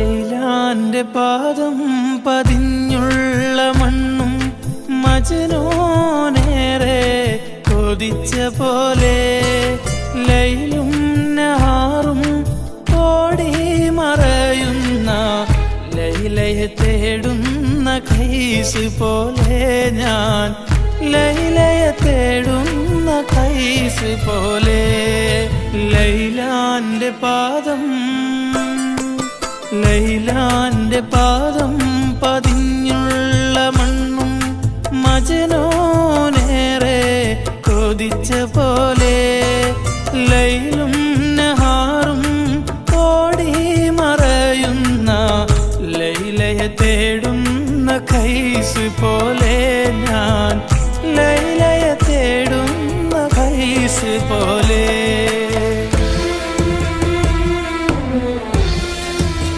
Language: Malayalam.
ലൈലാന്റെ പാദം പതിഞ്ഞുള്ള മണ്ണും മജ്നൂനേറെ കൊതിച്ച പോലെ ലൈലും നഹാറും ഓടി മറയുന്ന ലൈലയെ തേടുന്ന കൈസ് പോലെ ഞാൻ ലൈലയെ തേടുന്ന കൈസ് പോലെ ലൈലാന്റെ പാദം പതിഞ്ഞുള്ള മണ്ണും മജ്നൂനേറെ കൊതിച്ച പോലെ ലൈലും നഹാറും ഓടി മറയുന്ന ലൈലയെ തേടുന്ന കൈസ് പോലെ